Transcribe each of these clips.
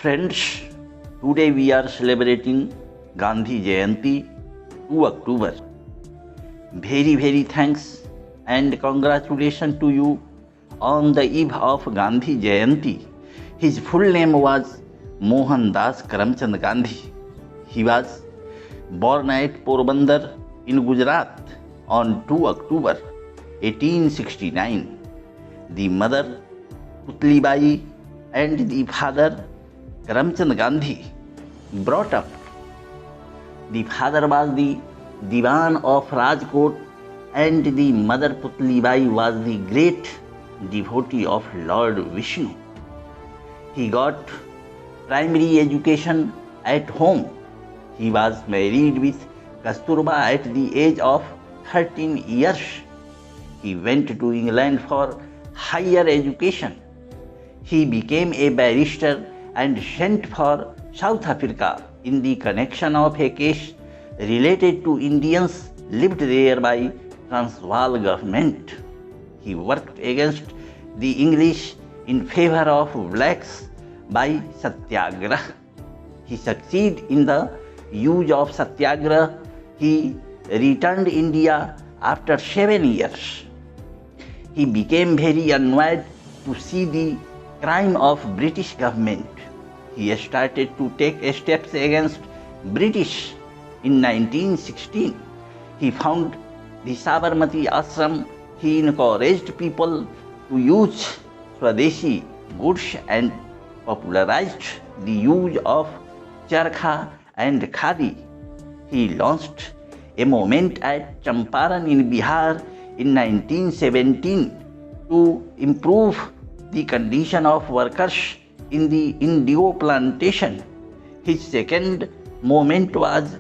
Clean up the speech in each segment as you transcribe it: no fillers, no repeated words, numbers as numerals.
Friends, today we are celebrating Gandhi Jayanti 2 October. Very thanks and congratulations to you on the eve of Gandhi Jayanti. His full name was Mohandas Karamchand Gandhi. He was born at Porbandar in Gujarat on 2 October 1869. The mother Putlibai and the father Karamchand Gandhi brought up. The father was the Diwan of Rajkot and the mother Putlibai was the great devotee of Lord Vishnu. He got primary education at home. He was married with Kasturba at the age of 13 years. He went to England for higher education. He became a barrister and sent for South Africa in the connection of a case related to Indians lived there by Transvaal government. He worked against the English in favor of blacks by Satyagrah. He succeeded in the use of Satyagrah. He returned to India after 7 years. He became very annoyed to see the crime of British government. He started to take steps against British. In 1916, he founded the Sabarmati Ashram. He encouraged people to use Swadeshi goods and popularized the use of charkha and khadi. He launched a movement at Champaran in Bihar in 1917 to improve the condition of workers in the indigo plantation. His second movement was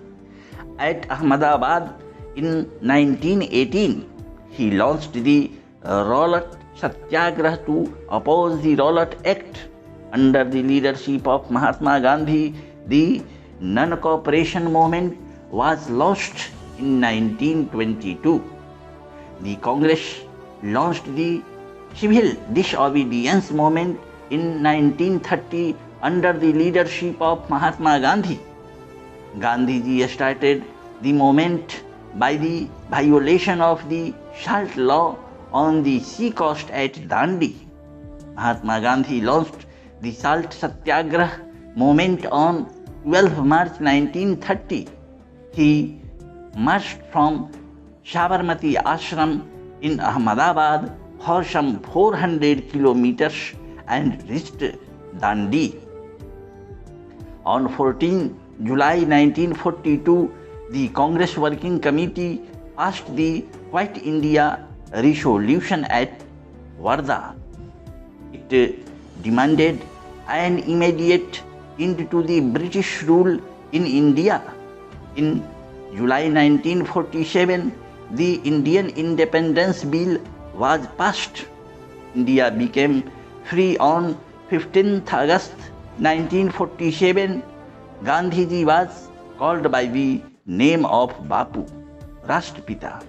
at Ahmedabad in 1918. He launched the Rowlatt Satyagrah to oppose the Rowlatt Act. Under the leadership of Mahatma Gandhi, the non-cooperation movement was launched in 1922. The Congress launched the civil disobedience movement in 1930 under the leadership of Mahatma Gandhi. Gandhiji started the movement by the violation of the salt law on the sea coast at Dandi. Mahatma Gandhi launched the Salt Satyagrah movement on 12 March 1930. He marched from Sabarmati Ashram in Ahmedabad for some 400 kilometers and reached Dandi. On 14 July 1942, the Congress Working Committee passed the Quit India resolution at Wardha. It demanded an immediate end to the British rule in India. In July 1947, the Indian Independence Bill was passed. India became free on 15th August 1947. Gandhiji was called by the name of Bapu, Rashtrapita.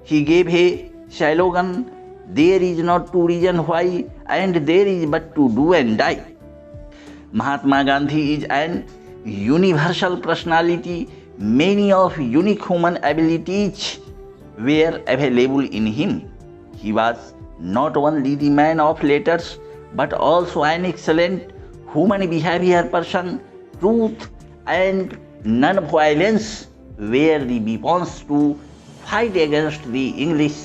He gave a slogan, "There is not to reason why, and there is but to do and die." Mahatma Gandhi is an universal personality. Many of unique human abilities were available in him. He was not only the man of letters, but also an excellent human behavior person. Truth and non-violence were the weapons to fight against the English,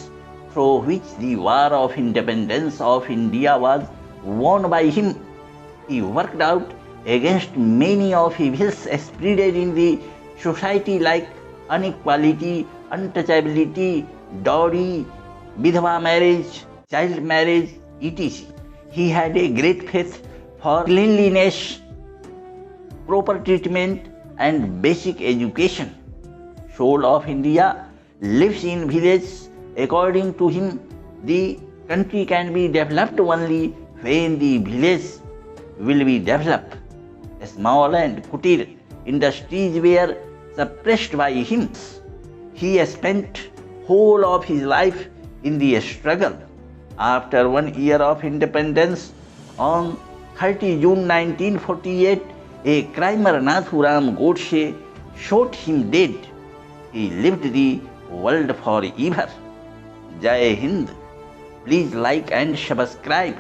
through which the War of Independence of India was won by him. He worked out against many of evils spread in the society like inequality, untouchability, dowry, vidhava marriage, child marriage, etc. He had a great faith for cleanliness, proper treatment and basic education. Soul of India lives in villages. According to him, the country can be developed only when the village will be developed. Small and kutir industries were suppressed by him. He spent whole of his life in the struggle. After 1 year of independence, on 30 June 1948, a crimer Nathuram Godse shot him dead. He lived the world forever. Jai Hind. Please like and subscribe.